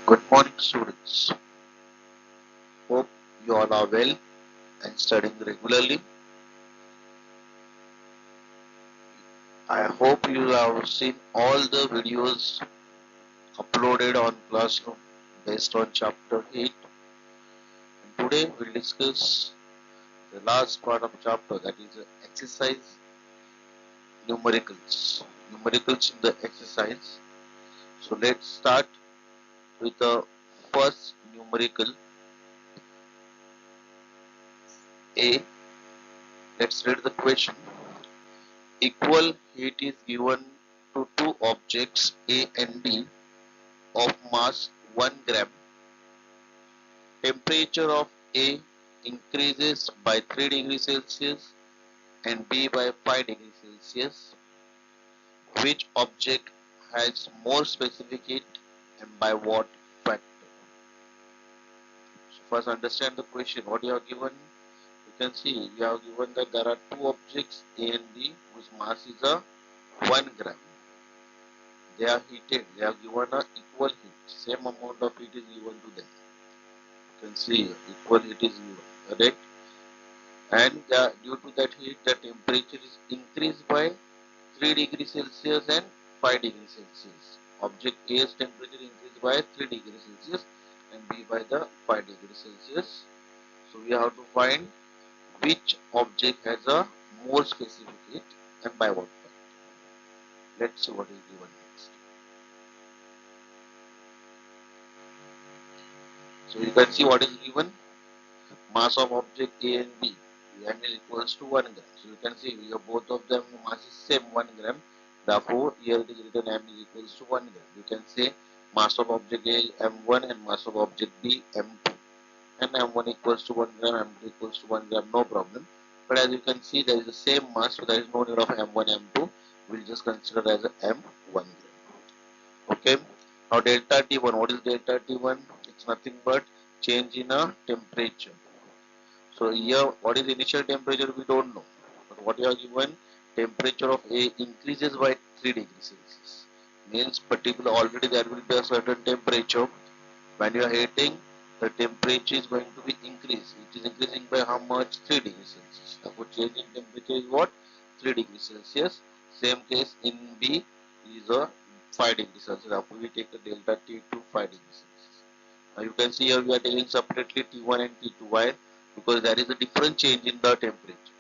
Good morning, students. Hope you all are well and studying regularly. I hope you have seen all the videos uploaded on Classroom based on Chapter 8. And today we'll discuss the last part of chapter, that is exercise numericals. Numericals in the exercise. So let's start with the first numerical A. Let's read the question. Equal heat is given to two objects A and B of mass 1 gram. Temperature of A increases by 3 degrees Celsius and B by 5 degrees Celsius. Which object has more specific heat and by what factor? So first understand the question. What you are given? You can see you have given that there are two objects A and B whose mass is a 1 gram. They are heated. They are given a equal heat. Same amount of heat is given to them. You can see equal heat is given. Correct? And due to that heat, the temperature is increased by 3 degrees Celsius and 5 degrees Celsius. Object A's temperature increased by 3 degrees Celsius and B by the 5 degrees Celsius. So we have to find which object has a more specific heat and by what factor. Let's see what is given next. So you can see what is given. Mass of object A and B. M is equals to 1 gram. So you can see here both of them mass is same 1 gram. Therefore, here it is written M is equals to 1 gram. You can say mass of object A M1 and mass of object B M2. And M1 equals to 1 gram, M2 equals to 1 gram, no problem. But as you can see, there is the same mass, so there is no need of M1, M2. We'll just consider as a M1 gram. Okay. Now delta T1. What is delta T1? It's nothing but change in a temperature. So here, what is initial temperature? We don't know. But what you are given, temperature of A increases by 3 degrees Celsius. Means particular already there will be a certain temperature. When you are heating, the temperature is going to be increased. It is increasing by how much? 3 degrees Celsius. Therefore, change in temperature is what? 3 degrees Celsius. Same case in B is a 5 degrees Celsius. Therefore, we take the delta T to 5 degrees Celsius. Now you can see here we are taking separately T1 and T2. Why? Because there is a different change in the temperature,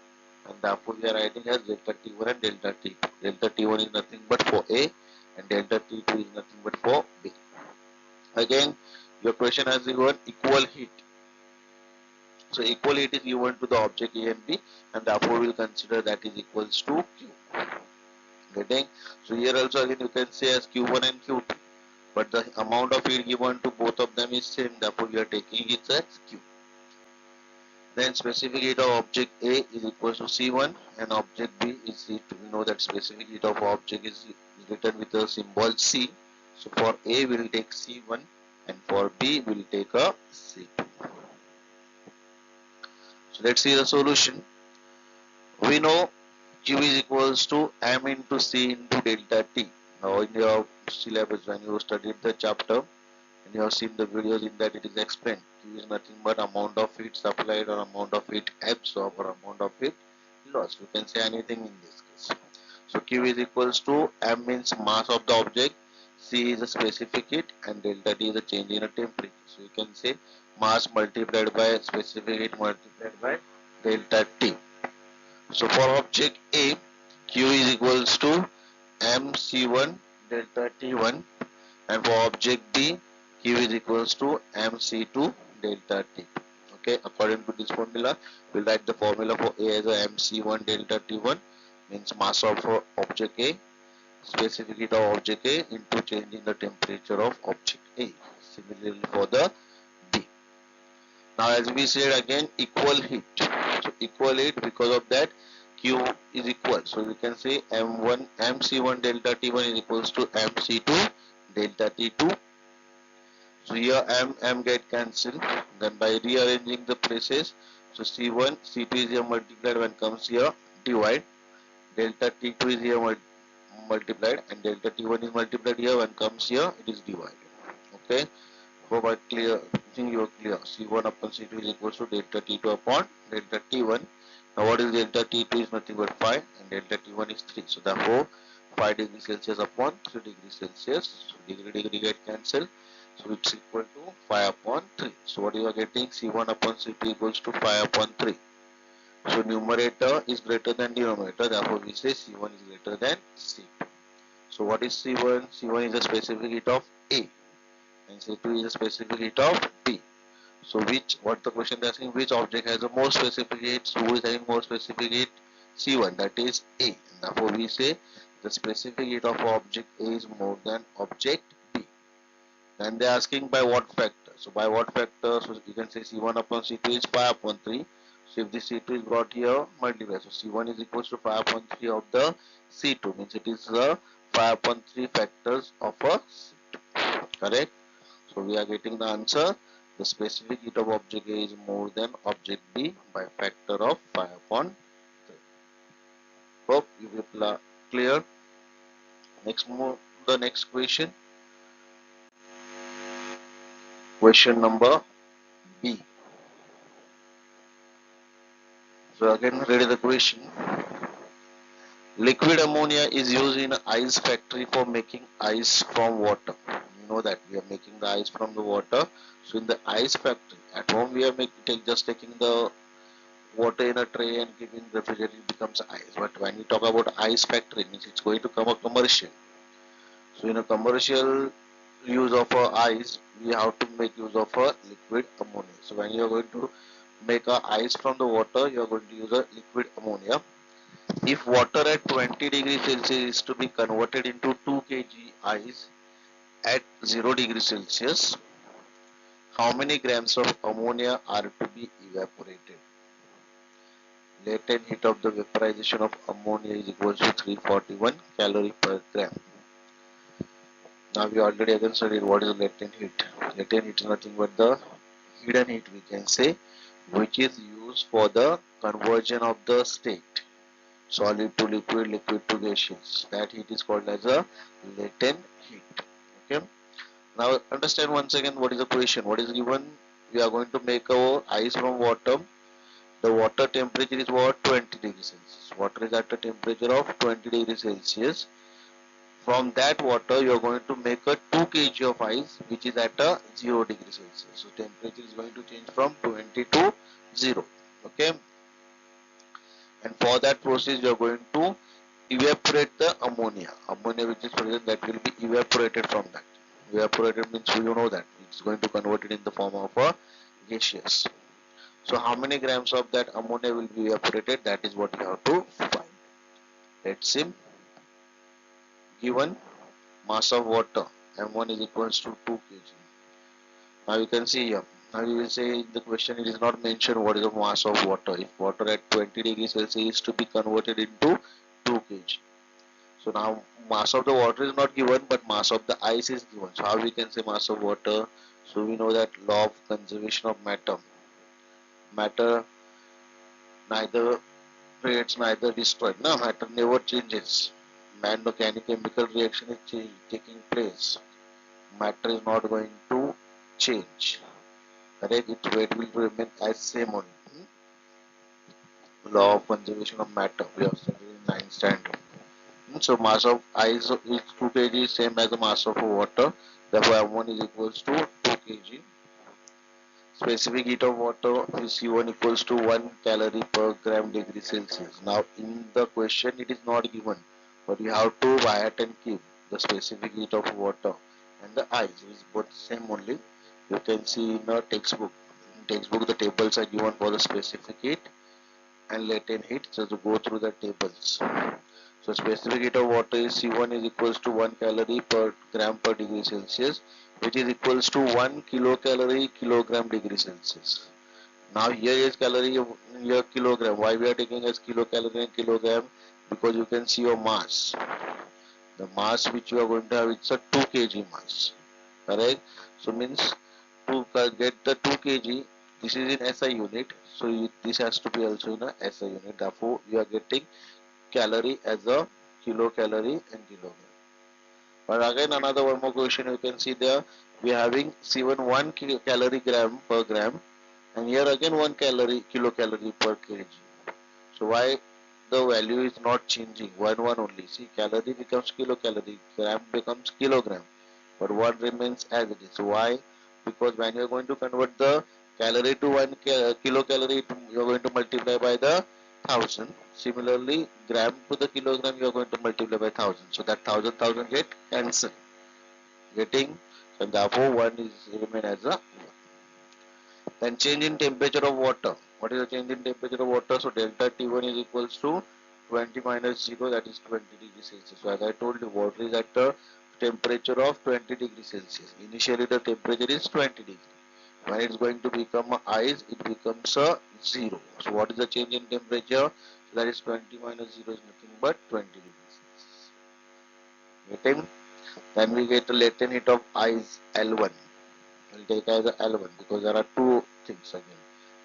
and therefore we are writing as delta T1 and delta T2. Delta T1 is nothing but for A and delta T2 is nothing but for B. Again, your question has given equal heat. So equal heat is given to the object A and B, and therefore we will consider that is equals to Q. Getting? So here also again you can say as Q1 and Q2, but the amount of heat given to both of them is same, therefore we are taking it as Q. Then specific heat of object A is equal to C1 and object B is C2. We know that specific heat of object is written with the symbol C. So for A we will take C1 and for B we will take a C2. So let's see the solution. We know Q is equals to M into C into delta T. Now in your syllabus when you studied the chapter and you have seen the videos, in that it is explained. Q is nothing but amount of heat supplied or amount of heat absorbed or amount of heat lost. You can say anything in this case. So Q is equals to M means mass of the object, C is a specific heat and delta T is a change in a temperature. So you can say mass multiplied by specific heat multiplied by delta T. So for object A, Q is equals to MC1 delta T1, and for object B, Q is equals to MC2 delta T. Okay, according to this formula, we'll write the formula for A as a MC1 delta T1, means mass of object A, specific heat of object A into change in the temperature of object A. Similarly for the B. Now as we said again, equal heat. So equal heat, because of that Q is equal. So we can say M1 MC1 delta T1 is equals to MC2 delta T2. So here M get cancelled. Then by rearranging the places, so C1, C2 is here multiplied, when comes here divide. Delta T2 is here multiplied and delta T1 is multiplied here, when comes here it is divided. Okay. Hope I clear. Think you are clear. C1 upon C2 is equals to delta T2 upon delta T1. Now what is delta T2 is nothing but 5 and delta T1 is 3. So therefore 5 degrees Celsius upon 3 degrees Celsius. So degree get cancelled. So it's equal to 5 upon 3. So what you are getting, C1 upon C2 equals to 5 upon 3. So numerator is greater than denominator. Therefore we say C1 is greater than C2. So what is C1? C1 is the specific heat of A and C2 is the specific heat of B. So what the question is asking, which object has the more specific heat? So who is having more specific heat? C1, that is A. And therefore we say the specific heat of object A is more than object B. Then they are asking by what factor. So by what factor? So you can say C1 upon C2 is 5 upon 3. So if the C2 is brought here, multiply. So C1 is equals to 5 upon 3 of the C2. Means it is the 5 upon 3 factors of a C2. Correct? So we are getting the answer. The specific heat of object A is more than object B by factor of 5 upon 3. Hope you will clear. Next move the next question. Question number B. So again read the question. Liquid ammonia is used in an ice factory for making ice from water. You know that we are making the ice from the water. So in the ice factory, at home we are just taking the water in a tray and giving refrigerator, it becomes ice. But when we talk about ice factory, it means it's going to come a commercial. So in a commercial use of ice, we have to make use of a liquid ammonia. So when you are going to make a ice from the water, you are going to use a liquid ammonia. If water at 20 degrees Celsius is to be converted into 2 kg ice at 0 degrees Celsius, how many grams of ammonia are to be evaporated? Latent heat of the vaporization of ammonia is equal to 341 calorie per gram. Now we already again studied what is latent heat. Latent heat is nothing but the hidden heat, we can say, which is used for the conversion of the state solid to liquid, liquid to gaseous. That heat is called as a latent heat. Okay. Now understand once again what is the question. What is given? We are going to make our ice from water. The water temperature is what? 20 degrees Celsius. Water is at a temperature of 20 degrees Celsius. From that water, you are going to make a 2 kg of ice, which is at a 0 degrees Celsius. So temperature is going to change from 20 to 0. Okay. And for that process, you are going to evaporate the ammonia. Ammonia which is present, that will be evaporated from that. Evaporated means you know that it's going to convert it in the form of a gaseous. So how many grams of that ammonia will be evaporated? That is what you have to find. Let's see. Given mass of water M1 is equals to 2 kg. Now you can see here. Now you will say in the question it is not mentioned what is the mass of water. If water at 20 degrees Celsius is to be converted into 2 kg. So now mass of the water is not given, but mass of the ice is given. So how we can say mass of water? So we know that law of conservation of matter. Matter neither creates neither destroyed. No, matter never changes. Man, no chemical reaction is taking place. Matter is not going to change. Correct? Its weight will remain as same only. Law of conservation of matter. We have studied in 9th standard. So mass of ice is 2 kg, same as the mass of water. Therefore M1 is equals to 2 kg. Specific heat of water is C1 equals to 1 calorie per gram degree Celsius. Now in the question it is not given, but you have to write and keep the specific heat of water and the ice is both same only. You can see in a textbook. In textbook the tables are given for the specific heat and latent heat. So to go through the tables. So specific heat of water is C1 is equals to 1 calorie per gram per degree Celsius, which is equals to 1 kilocalorie kilogram degree Celsius. Now here is calorie, here kilogram. Why we are taking as kilocalorie and kilogram? Because you can see your mass. The mass which you are going to have, it's a 2 kg mass. Correct? So means to get the 2 kg, this is in SI unit. So this has to be also in a SI unit. Therefore, you are getting calorie as a kilocalorie and kilogram. But again another one more question you can see there. we are having C1 1 calorie gram per gram, and here again 1 kilocalorie per kg. So why the value is not changing? 1 only. See, calorie becomes kilocalorie, gram becomes kilogram, but 1 remains as it is. Why? Because when you are going to convert the calorie to 1 kilocalorie, you are going to multiply by the 1000. Similarly, gram to the kilogram, you are going to multiply by 1000. So that 1000 get cancelled. Getting, so therefore 1 is remain as a 1. Then change in temperature of water. What is the change in temperature of water? So delta T1 is equals to 20 minus 0, that is 20 degrees Celsius. So as I told you, water is at the temperature of 20 degrees Celsius. Initially the temperature is 20 degrees. When it is going to become ice, it becomes a 0. So what is the change in temperature? So that is 20 minus 0 is nothing but 20 degrees Celsius. Getting? Then we get the latent heat of ice L1. We'll take as a L1 because there are two things again,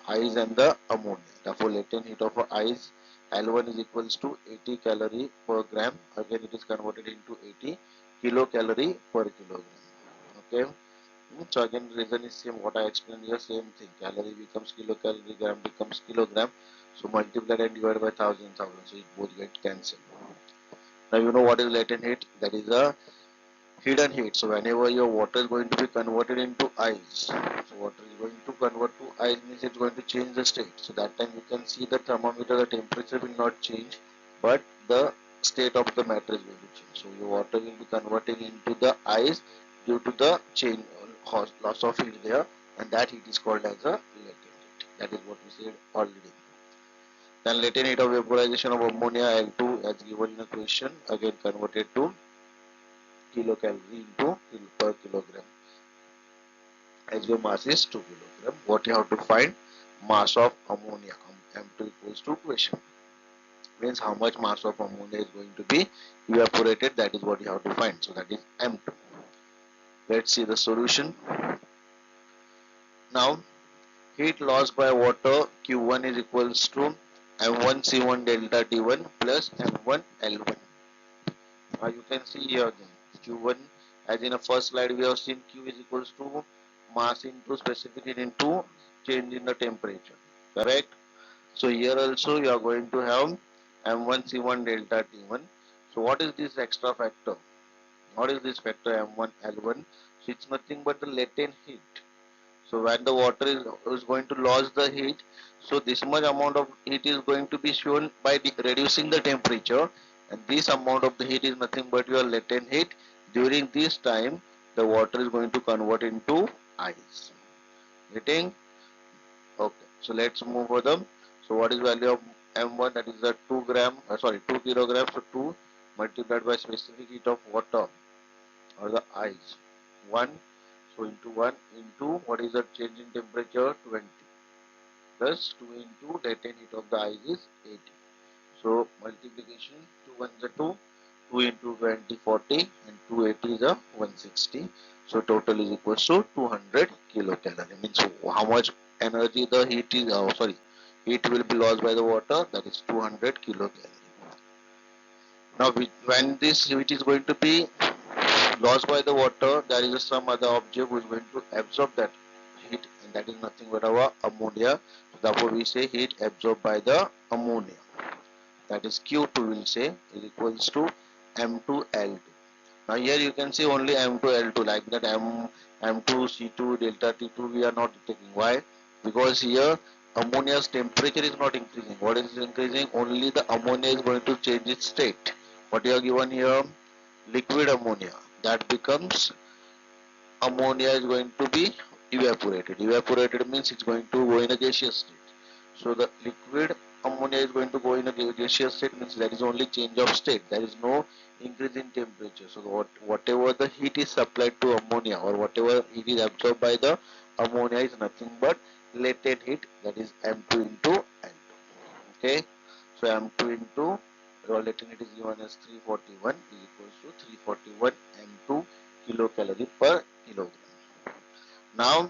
ice and the ammonia. Therefore latent heat of ice L1 is equals to 80 calorie per gram. Again it is converted into 80 kilocalorie per kilogram. Okay. So again reason is same, what I explained here, same thing. Calorie becomes kilocalorie, gram becomes kilogram. So multiply and divide by 1000, so it both get cancelled. Now you know what is latent heat? That is a hidden heat. So whenever your water is going to be converted into ice, so water is going to convert to ice means it's going to change the state. So that time you can see the thermometer, the temperature will not change, but the state of the matter is going to change. So your water will be converting into the ice due to the change, loss of heat there, and that heat is called as a latent heat. That is what we said already. Then latent heat of vaporization of ammonia L2 as given in the question, again converted to kilocalorie into per kilogram, as your mass is 2 kilogram. What you have to find? Mass of ammonia. M2 equals to question. Means how much mass of ammonia is going to be evaporated, that is what you have to find. So that is M2. Let's see the solution. Now heat lost by water Q1 is equals to M1 C1 delta T1 plus M1 L1. Now you can see here again Q1, as in the first slide we have seen Q is equals to mass into specific heat into change in the temperature, correct? So here also you are going to have M1 C1 delta T1. So what is this extra factor? What is this factor M1 L1? So it's nothing but the latent heat. So when the water is going to lose the heat, so this much amount of heat is going to be shown by reducing the temperature, and this amount of the heat is nothing but your latent heat. During this time the water is going to convert into ice. Getting? Okay, so let's move further. So what is value of M1? That is the 2 kilograms. So 2 multiplied by specific heat of water or the ice 1. So into 1 into what is the change in temperature? 20 plus 2 into latent heat of the ice is 80. So multiplication, 2 1 is a 2, 2 into 20 40, and 280 is a 160. So total is equals to 200 kilocalorie. Means how much energy the heat is, heat will be lost by the water, that is 200 kilocalorie. Now when this heat is going to be lost by the water, there is some other object who is going to absorb that heat, and that is nothing but our ammonia. Therefore we say heat absorbed by the ammonia, that is Q2 will say is equals to M2L2. Now here you can see only M2L2, like that M2 C2 delta T2 we are not taking. Why? Because here ammonia's temperature is not increasing. What is increasing? Only the ammonia is going to change its state. What you are given here? Liquid ammonia. That becomes ammonia is going to be evaporated. Evaporated means it's going to go in a gaseous state. So the liquid ammonia is going to go in a gaseous state, means there is only change of state. There is no increase in temperature. So whatever the heat is supplied to ammonia or whatever heat is absorbed by the ammonia is nothing but latent heat, that is M2 into N2. Okay. So M2 into latent heat is given as 341 is equals to 341 M2 kilocalorie per kilogram. Now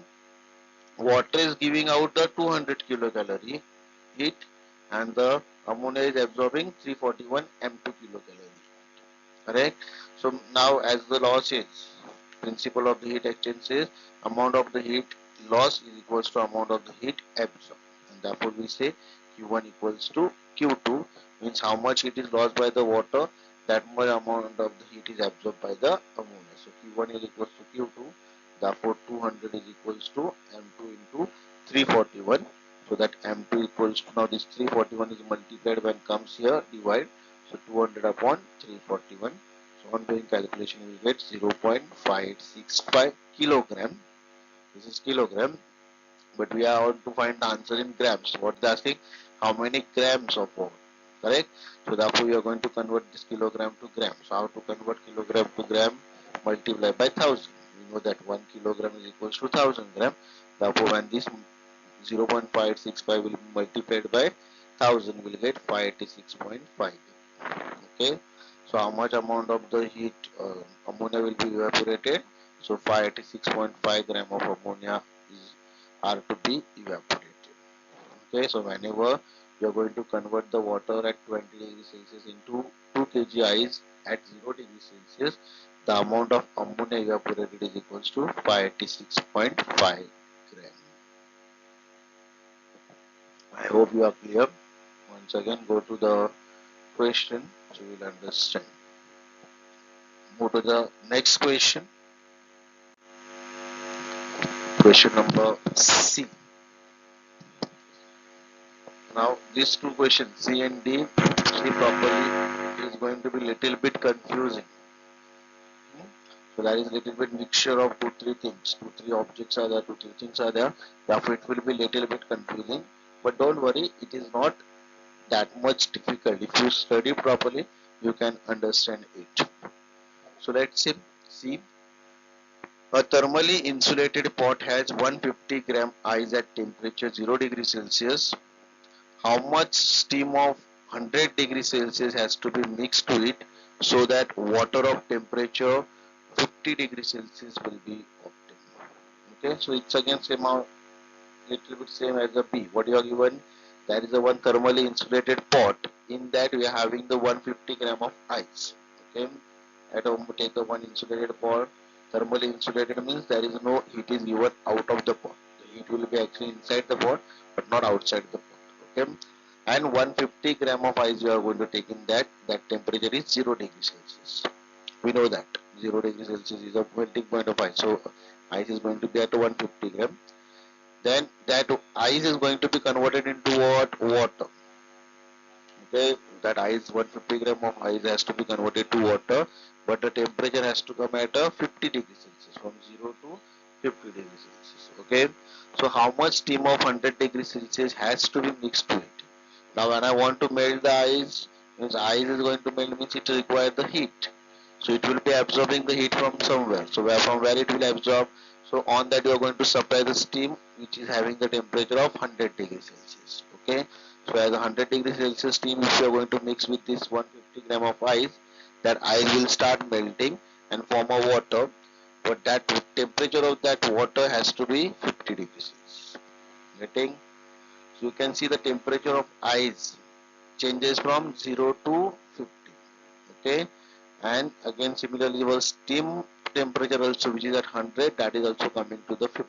water is giving out the 200 kilocalorie heat, and the ammonia is absorbing 341 M2 kilocalorie. Correct? So now as the law says, principle of the heat exchange says amount of the heat loss is equals to amount of the heat absorbed, and therefore we say Q1 equals to Q2, means how much heat is lost by the water, that much amount of the heat is absorbed by the ammonia. So Q1 is equals to Q2, therefore 200 is equals to M2 into 341. So that M2 equals to, now this 341 is multiplied when comes here, divide, so 200 upon 341. So on doing calculation we get 0.565 kilogram. This is kilogram, but we are on to find the answer in grams. What they asking? How many grams of water? Correct. So therefore we are going to convert this kilogram to gram. So how to convert kilogram to gram? Multiply by 1000. We know that 1 kilogram is equals to 1000 gram. Therefore when this 0.565 will be multiplied by 1000, will get 586.5. Okay. So how much amount of the heat ammonia will be evaporated? So 586.5 gram of ammonia are to be evaporated. Okay, so whenever you are going to convert the water at 20 degrees Celsius into 2 kg ice at 0 degrees Celsius, the amount of ammonia evaporated is equals to 586.5 gram. I hope you are clear. Once again, go to the question so you will understand. Move to the next question. Question number C. Now these two questions C and D, see properly, is going to be little bit confusing. So that is little bit mixture of 2-3 things. 2-3 objects are there, 2-3 things are there. Therefore it will be little bit confusing. But don't worry, it is not that much difficult. If you study properly, you can understand it. So let's see. A thermally insulated pot has 150 gram ice at temperature 0 degrees Celsius. How much steam of 100 degrees Celsius has to be mixed to it so that water of temperature 50 degrees Celsius will be obtained? Okay, so it's again same out, little bit same as the B. What you are given? That is a one thermally insulated pot. In that we are having the 150 gram of ice. Okay, at home take the one insulated pot. Thermally insulated means there is no heat is given out of the pot. The heat will be actually inside the pot, but not outside the pot. Okay, and 150 gram of ice you are going to take in that. That temperature is 0 degrees Celsius. We know that 0 degrees Celsius is a melting point of ice. So ice is going to be at 150 gram. Then that ice is going to be converted into what? Water. Okay, that ice 150 gram of ice has to be converted to water, but the temperature has to come at 50 degrees Celsius, from 0 to 50 degrees Celsius. Okay, so how much steam of 100 degrees Celsius has to be mixed to it? Now when I want to melt the ice, means ice is going to melt means it requires the heat. So it will be absorbing the heat from somewhere. So from where it will absorb? So on that you are going to supply the steam which is having the temperature of 100 degrees Celsius. Okay. So as 100 degrees Celsius steam, if you are going to mix with this 150 gram of ice, that ice will start melting and form a water. But that temperature of that water has to be 50 degrees Celsius. Getting? So you can see the temperature of ice changes from 0 to 50. Okay. And again similarly your steam temperature also, which is at 100, that is also coming to the 50.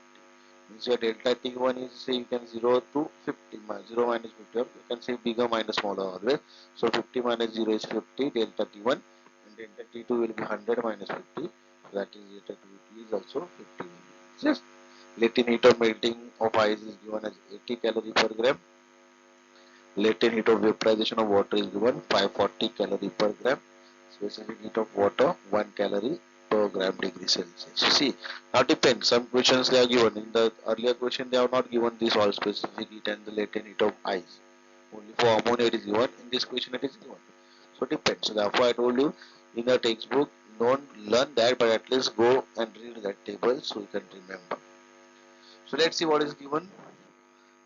Means your delta T1 is, say you can 0 to 50, 0 minus 50, you can say bigger minus smaller always. So 50 minus 0 is 50 delta T1, and delta T2 will be 100 minus 50, so that is delta T2 is also 50. Just latent heat of melting of ice is given as 80 calorie per gram. Latent heat of vaporization of water is given 540 calorie per gram. Specific heat of water 1 calorie per gram degree Celsius. So see, now depends. Some questions they are given. In the earlier question they have not given this all specific heat and the latent heat of ice. Only for ammonia it is given. In this question it is given. So depends. So therefore I told you in the textbook don't learn that, but at least go and read that table so you can remember. So let's see what is given.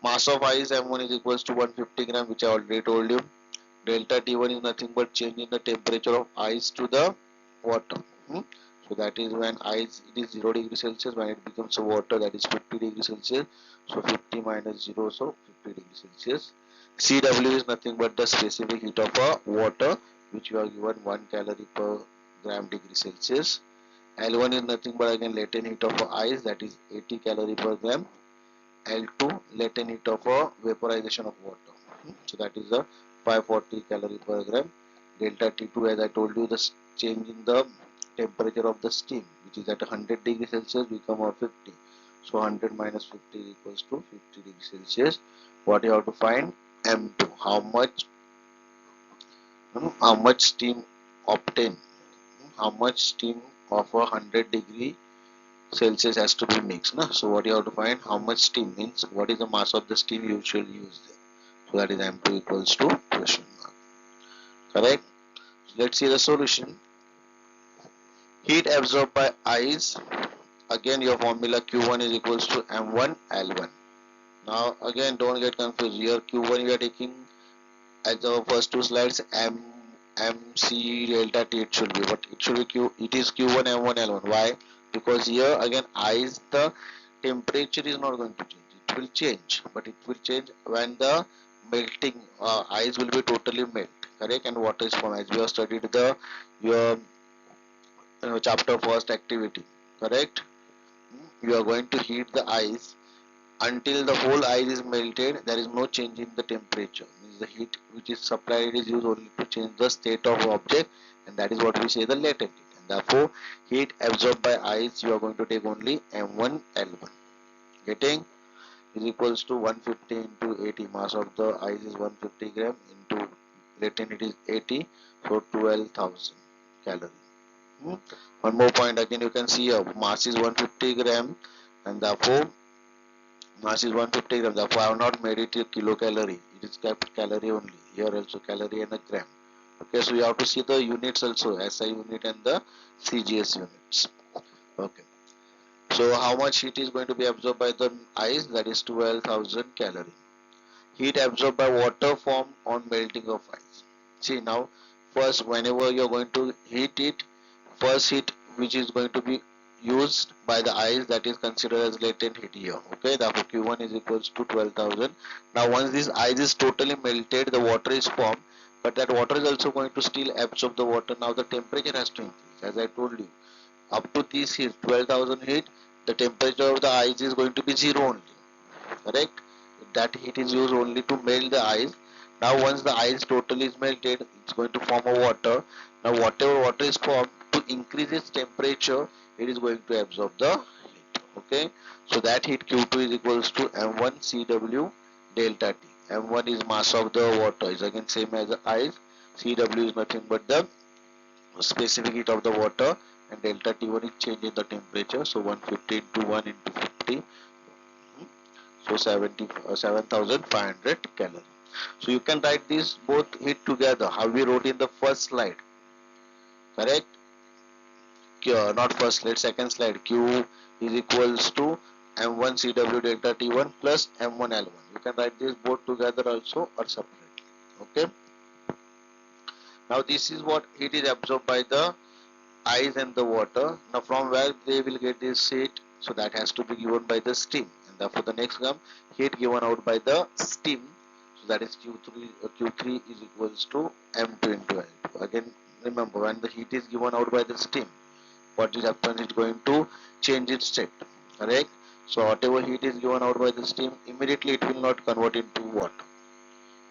Mass of ice M1 is equals to 150 gram, which I already told you. Delta T1 is nothing but change in the temperature of ice to the water. So that is when ice it is 0 degrees Celsius, when it becomes water that is 50 degrees Celsius. So 50 minus 0, so 50 degrees Celsius. Cw is nothing but the specific heat of a water, which you are given 1 calorie per gram degree Celsius. L1 is nothing but again latent heat of ice, that is 80 calorie per gram. L2 latent heat of vaporization of water. So that is a 540 calorie per gram. Delta T2, as I told you, the change in the temperature of the steam, which is at 100 degrees Celsius, become a 50. So 100 minus 50 equals to 50 degrees Celsius. What you have to find? M2. How much steam obtained? How much steam of 100 degree Celsius has to be mixed. Na? So what you have to find? How much steam means what is the mass of the steam you should use there. So that is M2 equals to question mark. Correct? So let's see the solution. Heat absorbed by ice. Again your formula Q1 is equals to M1 L1. Now again don't get confused. Here Q1 we are taking as our first two slides MC delta T it should be, but it should be it is Q1 M1 L1. Why? Because here again ice, the temperature is not going to change. It will change, but it will change when the melting ice will be totally melt. Correct? And water is formed, as we have studied the your chapter first activity. Correct? You are going to heat the ice until the whole ice is melted. There is no change in the temperature. Means the heat which is supplied is used only to change the state of object, and that is what we say the latent heat. And therefore heat absorbed by ice you are going to take only M1 L1. Getting? Is equals to 150 into 80. Mass of the ice is 150 gram into latent heat is 80, so 12,000 calorie. One more point again, you can see here mass is 150 gram, and therefore mass is 150 gram. Therefore I have not made it a kilocalorie. It is kept calorie only. Here also calorie and a gram. Okay, so you have to see the units also, SI unit and the CGS units. Okay. So how much heat is going to be absorbed by the ice? That is 12,000 calorie. Heat absorbed by water formed on melting of ice. See now, first whenever you are going to heat it, first heat which is going to be used by the ice, that is considered as latent heat here. Okay, therefore Q1 is equals to 12,000. Now once this ice is totally melted, the water is formed, but that water is also going to still absorb the water. Now the temperature has to increase, as I told you. Up to this heat, 12,000 heat, the temperature of the ice is going to be zero only. Correct? That heat is used only to melt the ice. Now once the ice totally is melted, it's going to form a water. Now whatever water is formed, to increase its temperature, it is going to absorb the heat. Okay, so that heat Q2 is equals to M1 Cw delta T. M1 is mass of the water, is again same as the ice. Cw is nothing but the specific heat of the water, and delta T1 is change in the temperature. So 150 into 1 into 50, so 7,500 calories. So you can write these both heat together, how we wrote in the first slide. Correct? Not first slide, second slide. Q is equals to M1 Cw delta T1 plus M1 L1. You can write these both together also or separately. Okay. Now this is what heat is absorbed by the ice and the water. Now from where they will get this heat? So that has to be given by the steam. And therefore the next come heat given out by the steam. So that is Q3 is equals to M2 into L2. Again remember, when the heat is given out by the steam, what is happens, it's going to change its state. Correct? So whatever heat is given out by the steam, immediately it will not convert into water.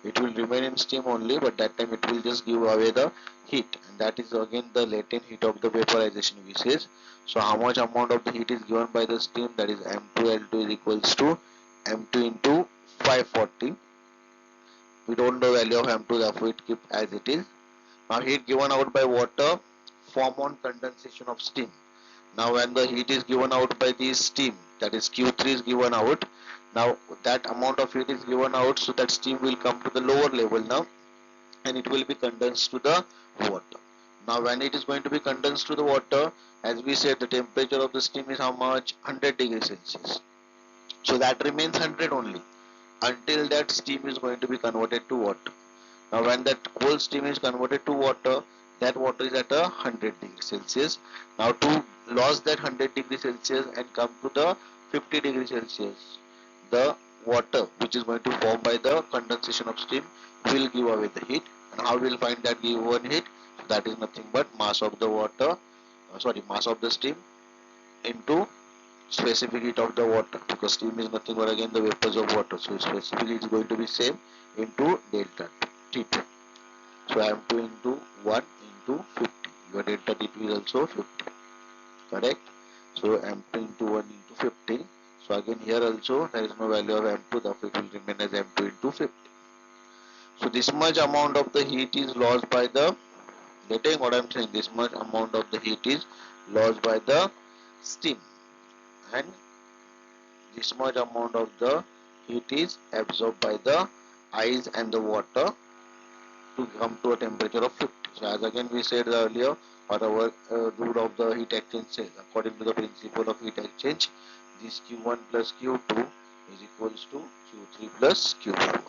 It will remain in steam only, but that time it will just give away the heat, and that is again the latent heat of the vaporization we says. So how much amount of the heat is given by the steam? That is M2L2 is equals to M2 into 540. We don't know the value of M2, therefore it keep as it is. Now heat given out by water form on condensation of steam. Now when the heat is given out by the steam, that is Q3 is given out. Now that amount of heat is given out, so that steam will come to the lower level now, and it will be condensed to the water. Now when it is going to be condensed to the water, as we said, the temperature of the steam is how much? 100 degrees Celsius. So that remains 100 only until that steam is going to be converted to water. Now when that whole steam is converted to water, that water is at 100 degrees Celsius. Now to lose that 100 degrees Celsius and come to the 50 degrees Celsius, the water which is going to form by the condensation of steam will give away the heat. And how we will find that given heat? So that is nothing but mass of the water mass of the steam into specific heat of the water, because steam is nothing but again the vapors of water. So specifically it is going to be same into delta T2. So M2 into 1 into 50. Your delta T2 is also 50. Correct? So M2 into 1 into 50. So again here also there is no value of M2, therefore it will remain as M2 into 50. So this much amount of the heat is lost by the, getting what I am saying, this much amount of the heat is lost by the steam, and this much amount of the heat is absorbed by the ice and the water to come to a temperature of 50. So as again we said earlier, or our rule of the heat exchange says, according to the principle of heat exchange, this Q1 plus Q2 is equals to Q3 plus Q4.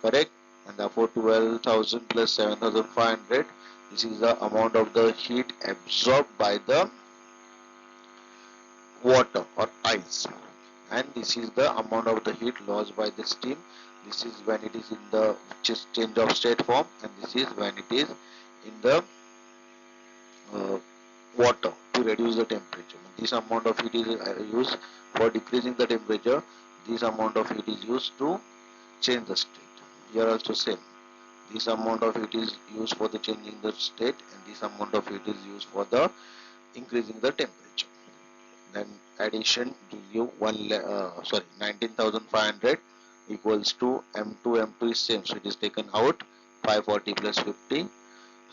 Correct? And therefore 12,000 plus 7,500, this is the amount of the heat absorbed by the water or ice, and this is the amount of the heat lost by the steam. This is when it is in the change of state form, and this is when it is in the water to reduce the temperature. This amount of heat is used for decreasing the temperature. This amount of heat is used to change the state. Here also same. This amount of heat is used for the changing the state, and this amount of heat is used for the increasing the temperature. Then addition gives you 19,500 equals to M2 is same, so it is taken out, 540 plus 50.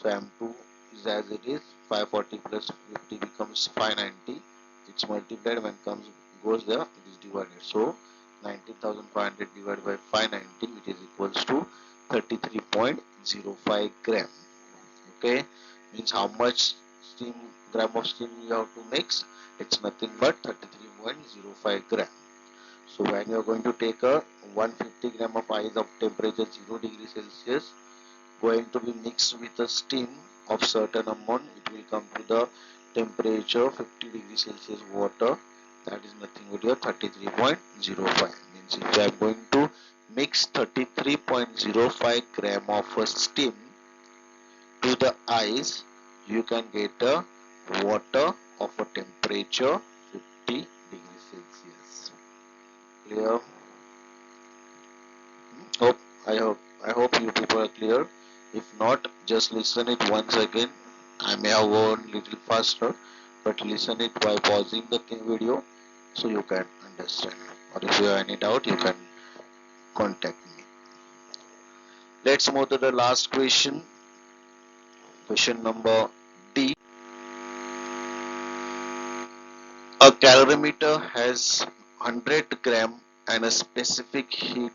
So M2 is as it is, 540 plus 50 becomes 590. It's multiplied, when goes there, it is divided. So 19,500 divided by 590, it is equals to 33.05 gram. Okay, means how much gram of steam you have to mix? It's nothing but 33.05 gram. So when you are going to take a 150 gram of ice of temperature 0 degree Celsius, going to be mixed with a steam of certain amount, it will come to the temperature 50 degree Celsius water, that is nothing but your 33.05. Means if I am going to mix 33.05 gram of a steam to the ice, you can get a water of a temperature 50 degrees Celsius. Clear? I hope you people are clear. If not, just listen it once again. I may have gone little faster, but listen it by pausing the video so you can understand. Or if you have any doubt, you can contact me. Let's move to the last question. Question number D. A calorimeter has 100 gram and a specific heat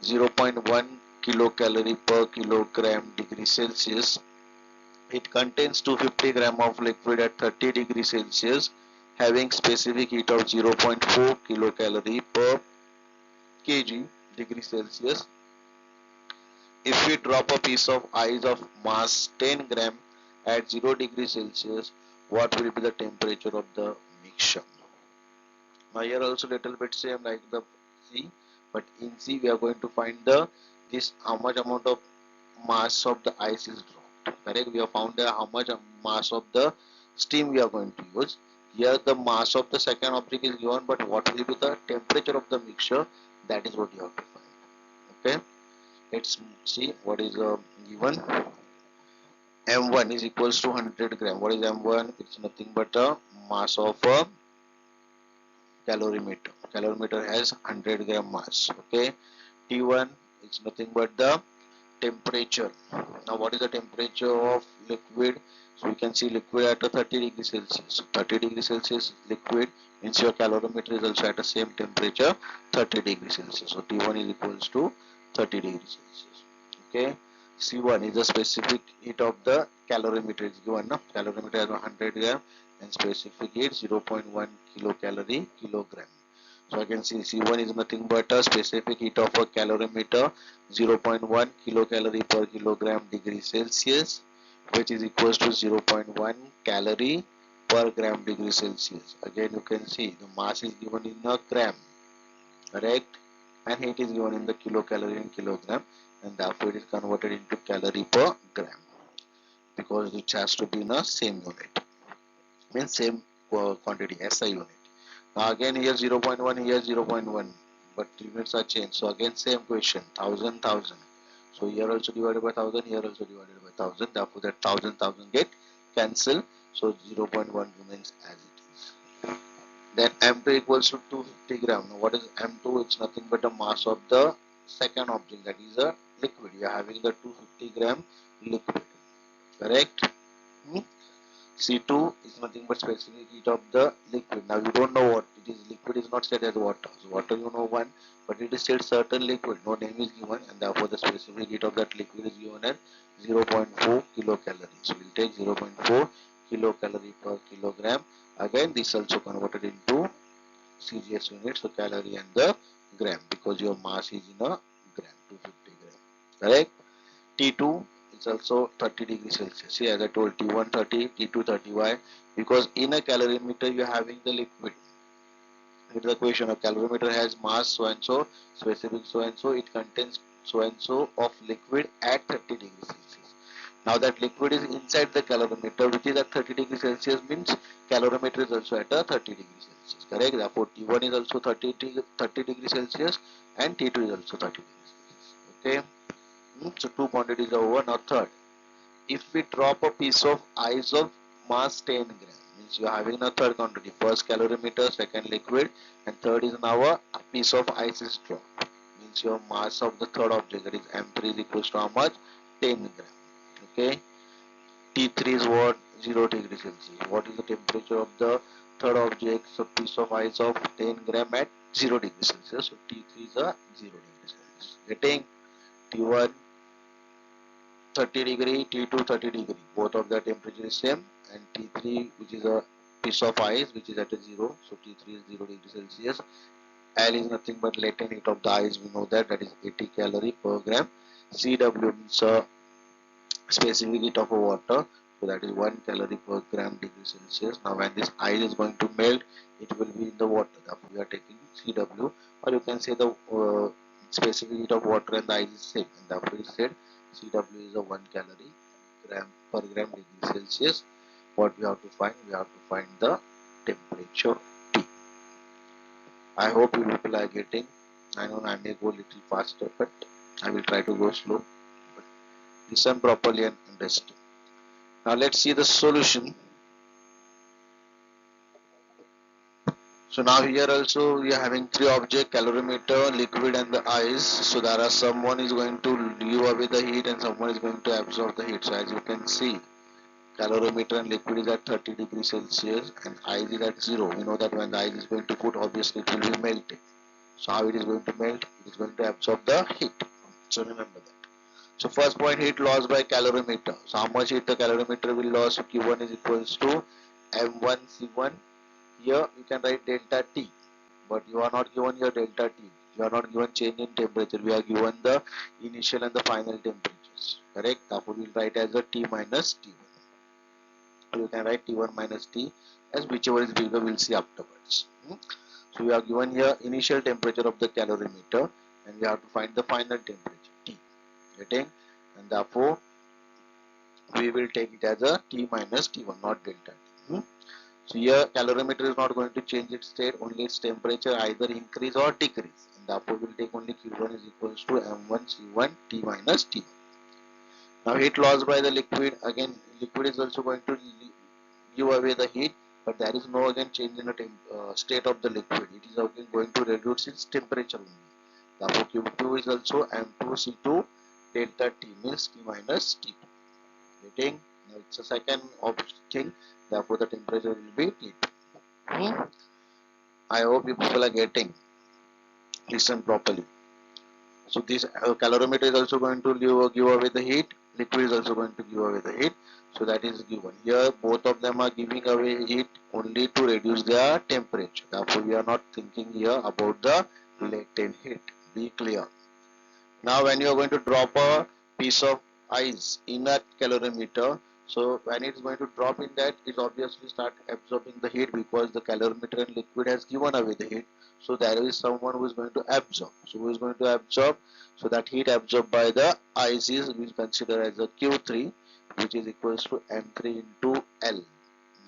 0.1 kilocalorie per kilogram degree Celsius. It contains 250 gram of liquid at 30 degrees Celsius having specific heat of 0.4 kilocalorie per kg degree Celsius. If we drop a piece of ice of mass 10 gram at 0 degrees Celsius, what will be the temperature of the mixture? Now here also little bit same like the C, but in C we are going to find how much amount of mass of the ice is dropped. Correct? We have found how much mass of the steam we are going to use. Here the mass of the second object is given, but what will be the temperature of the mixture? That is what you have to find. Okay, let's see what is given. M1 is equals to 100 gram. What is M1? It's nothing but a mass of a calorimeter. Calorimeter has 100 gram mass. Okay, T1 is nothing but the temperature. Now what is the temperature of liquid? So we can see liquid at a 30 degrees Celsius. So 30 degrees Celsius liquid means your calorimeter is also at the same temperature, 30 degrees Celsius. So T1 is equals to 30 degrees Celsius. Okay, C1 is the specific heat of the calorimeter is given. No? Calorimeter has 100 gram and specific heat 0.1 kilocalorie kilogram. So I can see C1 is nothing but a specific heat of a calorimeter 0.1 kilocalorie per kilogram degree Celsius, which is equals to 0.1 calorie per gram degree Celsius. Again you can see the mass is given in a gram, correct, and heat is given in the kilocalorie in kilogram, and therefore it is converted into calorie per gram. because it has to be in a same unit, means same quantity, SI unit. Now again here 0.1, here 0.1, but units are changed. So again same question, 1000. So here also divided by 1000, here also divided by 1000. Therefore that 1000 get cancelled. So 0.1 remains as it is. Then M2 equals to 250 gram. Now what is M2? It's nothing but the mass of the second object, that is a liquid. You are having the 250 gram liquid. Correct? Hmm? C2 is nothing but specific heat of the liquid. Now you don't know what it is. Liquid is not said as water. So water you know one, but it is said certain liquid. No name is given, and therefore the specific heat of that liquid is given as 0.4 kilocalorie. So we'll take 0.4 kilocalorie per kilogram. Again, this also converted into CGS unit, so calorie and the gram, because your mass is in a gram, 250 gram. Correct? T2 is also 30 degrees Celsius. See, as I told, T1 30, T2 30. Why? Because in a calorimeter you are having the liquid. It is a question. A calorimeter has mass so and so, specific so and so. It contains so and so of liquid at 30 degrees Celsius. Now that liquid is inside the calorimeter, which is at 30 degrees Celsius, means calorimeter is also at a 30 degrees Celsius. Correct? Therefore, T1 is also 30 degrees Celsius and T2 is also 30 degrees Celsius. Okay. So two quantities are over. Now third, if we drop a piece of ice of mass 10 gram, means you are having a third quantity. First calorimeter, second liquid, and third is now a piece of ice is dropped. Means your mass of the third object, that is M3, is equals to how much? 10 gram. Okay. T3 is what? 0 degrees Celsius. What is the temperature of the third object? So piece of ice of 10 gram at 0 degrees Celsius. So T3 is a 0 degrees Celsius. Getting T1 30 degree, T2 30 degree. Both of the temperature is same, and T3, which is a piece of ice which is at a 0, so T3 is 0 degree Celsius. L is nothing but latent heat of the ice, we know that is 80 calorie per gram. CW means specific heat of a water, so that is 1 calorie per gram degree Celsius. Now when this ice is going to melt, it will be in the water, therefore we are taking CW, or you can say the specific heat of water and the ice is same, and therefore it said CW is a 1 calorie gram per gram degree Celsius. What we have to find? We have to find the temperature T. I hope you people are getting. I know I may go a little faster, but I will try to go slow. But listen properly and understand. Now let's see the solution. So now here also we are having three objects: calorimeter, liquid and the ice. So there are someone is going to give away the heat and someone is going to absorb the heat. So as you can see, calorimeter and liquid is at 30 degrees Celsius and ice is at 0. We know that when the ice is going to cool, obviously it will be melting. So how it is going to melt? It is going to absorb the heat. So remember that. So first point, heat loss by calorimeter. So how much heat the calorimeter will lose? So Q1 is equals to M1C1. Here you can write delta T, but you are not given your delta T. You are not given change in temperature. We are given the initial and the final temperatures. Correct? Therefore we will write as a T minus T1. You can write T1 minus T as whichever is bigger, we'll see afterwards. So we are given here initial temperature of the calorimeter and we have to find the final temperature T. Getting? And therefore we will take it as a T minus T1, not delta T. So here calorimeter is not going to change its state, only its temperature either increase or decrease. And therefore we will take only Q1 is equals to M1C1 T minus T1. Now heat loss by the liquid, again liquid is also going to give away the heat, but there is no again change in the state of the liquid. It is again going to reduce its temperature only. Therefore Q2 is also M2C2 delta T, means T minus T2. Getting? Now it's a second thing, therefore the temperature will be T2. I hope you people are getting. Listen properly. So this calorimeter is also going to give away the heat, liquid is also going to give away the heat. So that is given. Here both of them are giving away heat only to reduce their temperature. Therefore we are not thinking here about the latent heat. Be clear. Now when you are going to drop a piece of ice in a calorimeter, so when it is going to drop in that, it obviously start absorbing the heat because the calorimeter and liquid has given away the heat. So there is someone who is going to absorb. So who is going to absorb? So that heat absorbed by the ice is we consider as a Q3, which is equals to M3 into L.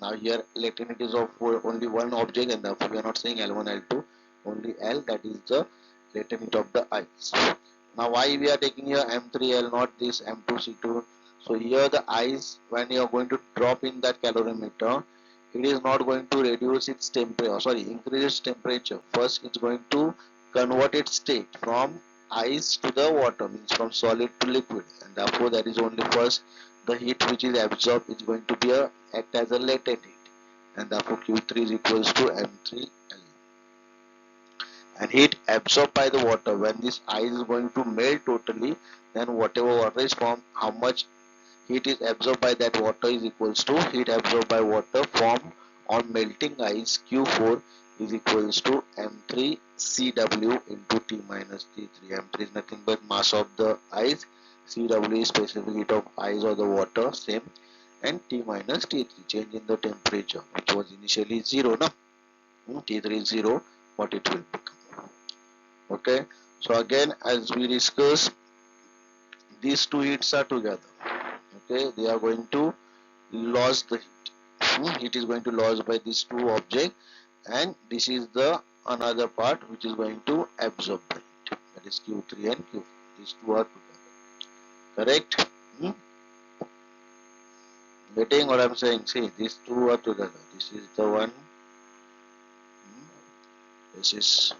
Now here latent heat is of only one object, and therefore we are not saying L1, L2, only L, that is the latent heat of the ice. Now why we are taking here M3L, not this M2C2? So here the ice, when you are going to drop in that calorimeter, it is not going to reduce its temperature, increase its temperature. First it's going to convert its state from ice to the water, means from solid to liquid, and therefore that is only first the heat which is absorbed is going to be act as a latent heat, and therefore Q3 is equals to M3L. And heat absorbed by the water, when this ice is going to melt totally, then whatever water is formed, how much heat is absorbed by that water is equals to heat absorbed by water formed on melting ice, Q4 is equals to M3CW into T minus T3. M3 is nothing but mass of the ice, CW is specific heat of ice or the water, same, and T minus T3, change in the temperature, which was initially 0, no? T3 is 0, what it will become. Okay, so again, as we discussed, these two heats are together. Okay, they are going to lose the heat. Heat is going to lose by these two objects, and this is the another part which is going to absorb the heat. That is Q3 and Q4. These two are together. Correct? Getting what I'm saying? See, these two are together. This is the one. This is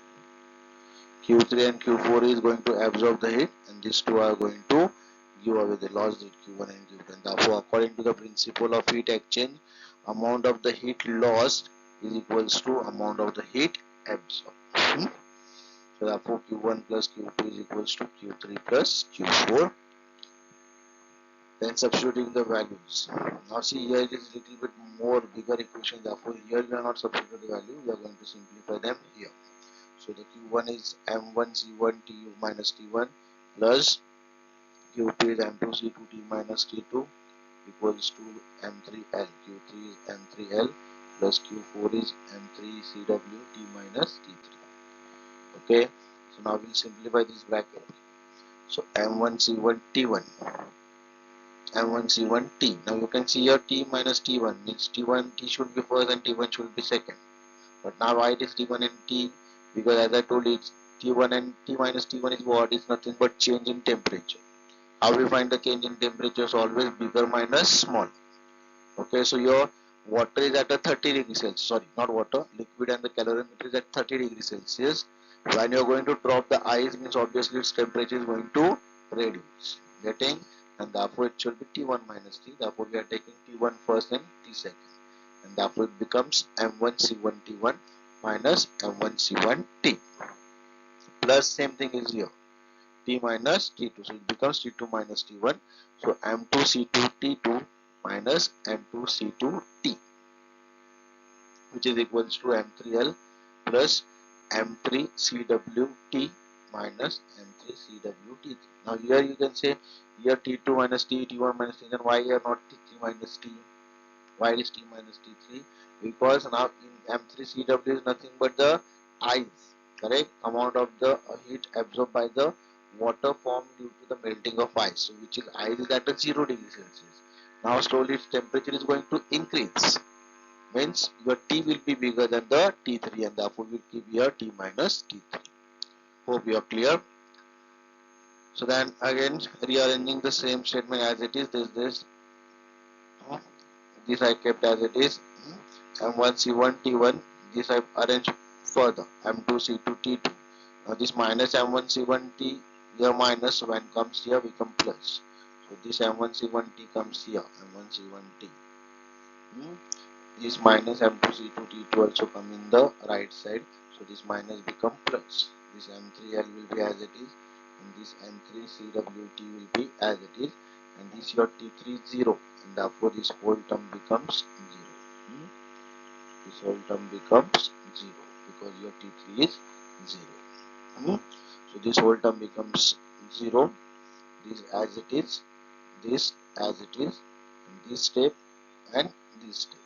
Q3 and Q4 is going to absorb the heat, and these two are going to give away the lost heat, Q1 and Q2. And therefore, according to the principle of heat exchange, amount of the heat lost is equals to amount of the heat absorbed. So therefore, Q1 plus Q2 is equals to Q3 plus Q4. Then substituting the values. Now see, here it is a little bit more bigger equation. Therefore, here we are not substituting the value. We are going to simplify them here. So the Q1 is M1C1 T minus T1 plus Q2 is M2C2 T minus T2 equals to M3L. Q3 is M3L plus Q4 is M3CW T minus T3. Okay, so now we'll simplify this bracket. So M1C1 T1, M1C1 T. Now you can see here T minus T1 means T should be first and T1 should be second. But now why it is T1 and T? Because as I told you, it's T1 and T minus T1 is what? It's nothing but change in temperature. How we find the change in temperature? Is always bigger minus small. Okay, so your water is at a 30 degrees Celsius. Sorry, not water. Liquid and the calorimeter is at 30 degrees Celsius. When you are going to drop the ice, means obviously its temperature is going to reduce. Getting? And therefore it should be T1 minus T. Therefore we are taking T1 first and T second. And therefore it becomes M1C1 T1 minus M1C1T plus same thing is here T minus T2, so it becomes T2 minus T1, so M2C2 T2 minus M2C2T, which is equals to M3L plus M3CWT minus M3CWT. Now here you can say here T2 minus T, T1 minus T, then why here not T3 minus T? Why is T minus T3? Because now in M3CW is nothing but the ice, correct? Amount of the heat absorbed by the water formed due to the melting of ice, so which is ice is at a 0 degree Celsius. Now slowly its temperature is going to increase, means your T will be bigger than the T3, and therefore we give here T minus T3. Hope you are clear. So then again rearranging the same statement as it is, this I kept as it is, M1C1 T1, this I arranged further, M2C2 T2. Now this minus M1C1 T, here minus, when comes here become plus. So this M1C1 T comes here, M1C1 T. This minus M2C2 T2 also come in the right side. So this minus become plus. This M3L will be as it is, and this M3CWT will be as it is, and this your T3 is 0, and therefore this whole term becomes 0. This whole term becomes 0 because your T3 is 0. So this whole term becomes 0. This as it is, this as it is, and this step and this step.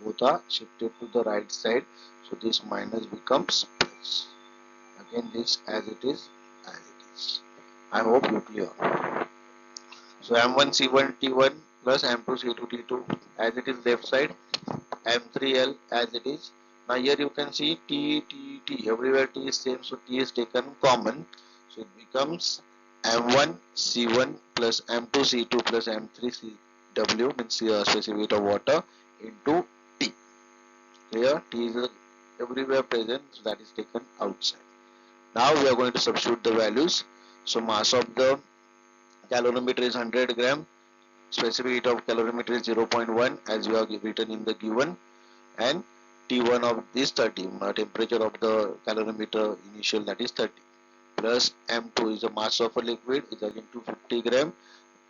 Both are shifted to the right side. So this minus becomes plus. Again this as it is, as it is. I hope you clear. So M1C1 T1 plus M2C2 T2 as it is left side, M3L as it is. Now here you can see T, T, T, everywhere T is same, so T is taken common. So it becomes M1C1 plus M2C2 plus M3CW, means specific heat of water, into T. Here T is everywhere present, so that is taken outside. Now we are going to substitute the values. So mass of the calorimeter is 100 gram, specific heat of calorimeter is 0.1 as we have written in the given, and T1 of this 30, temperature of the calorimeter initial, that is 30, plus M2 is the mass of a liquid is again 250 gram,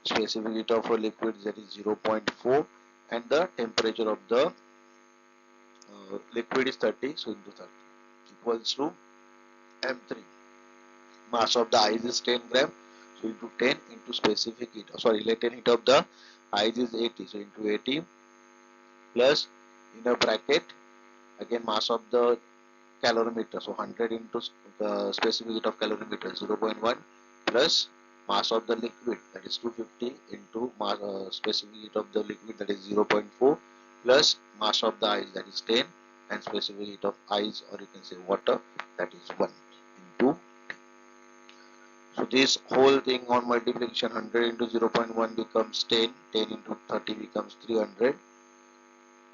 specific heat of a liquid that is 0.4, and the temperature of the liquid is 30, so into 30 equals to M3. Mass of the ice is 10 gram, so into 10 into specific heat, latent heat of the ice is 80, so into 80 plus in a bracket again mass of the calorimeter, so 100 into the specific heat of calorimeter 0.1 plus mass of the liquid, that is 250, into specific heat of the liquid, that is 0.4 plus mass of the ice, that is 10, and specific heat of ice, or you can say water, that is 1 into. So this whole thing on multiplication, 100 into 0.1 becomes 10, 10 into 30 becomes 300,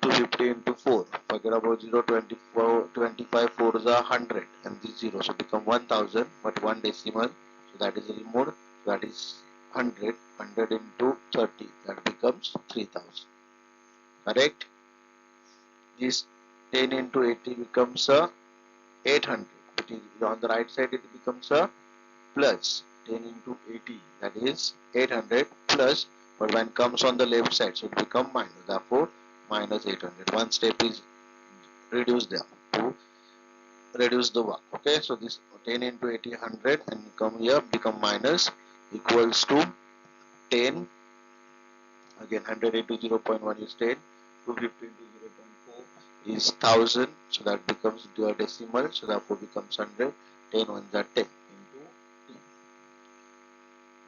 250 into 4, forget about 0, 24, 25, 4 is 100, and this 0, so become 1000, but 1 decimal, so that is removed, that is 100, 100 into 30, that becomes 3000, correct? This 10 into 80 becomes 800, it is on the right side, it becomes a plus 10 into 80, that is 800 plus, but when comes on the left side, so it becomes minus, therefore minus 800. One step is reduced there to reduce the work. Okay, so this 10 into 80, 100, and come here become minus, equals to 10, again 100 into 0.1 is 10, 250 into 0.4 is 1000, so that becomes the decimal, so therefore becomes 100, 10 ones are 10 into T.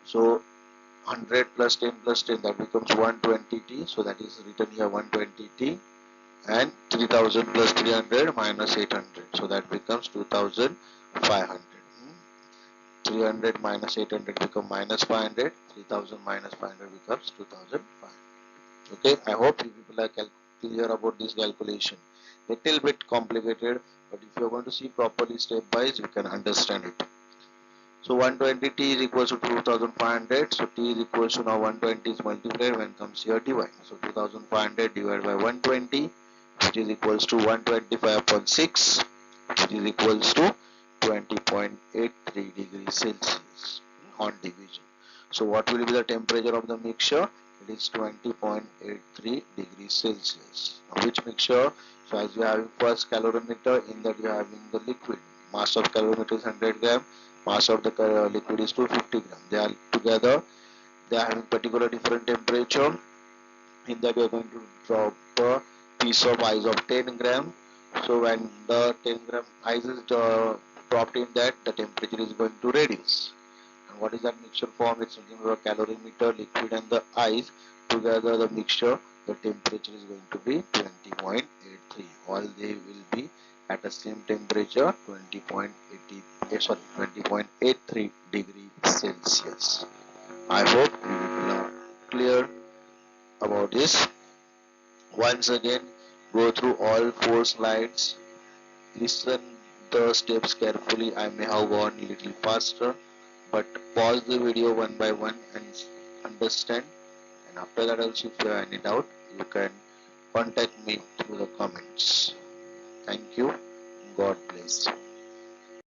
So 100 plus 10 plus 10, that becomes 120T, so that is written here 120T, and 3000 plus 300 minus 800, so that becomes 2500. 300 minus 800 become minus 500, 3000 minus 500 becomes 2500. Okay, I hope you people are clear about this calculation. Little bit complicated, but if you are going to see properly step by step, you can understand it. So 120T is equals to 2500. So T is equals to, now 120 is multiplied, when comes here divide. So 2500 divided by 120, which is equals to 125 upon 6, which is equals to 20.83 degrees Celsius on division. So what will be the temperature of the mixture? It is 20.83 degrees Celsius. Now which mixture? So as you are having first calorimeter, in that you are having the liquid. Mass of calorimeter is 100 gram. Mass of the liquid is 250 gram. They are together. They are having particular different temperature. In that you are going to drop a piece of ice of 10 gram. So when the 10 gram ice is dropped in that, the temperature is going to reduce. And what is that mixture form? It's nothing but a calorimeter, liquid and the ice. Together the mixture, the temperature is going to be 20.83. All they will be at the same temperature, 20.83 degrees Celsius. I hope you people are clear about this. Once again, go through all 4 slides. Listen the steps carefully. I may have gone a little faster, but pause the video one by one and understand. And after that also, if you have any doubt, you can contact me through the comments. Thank you.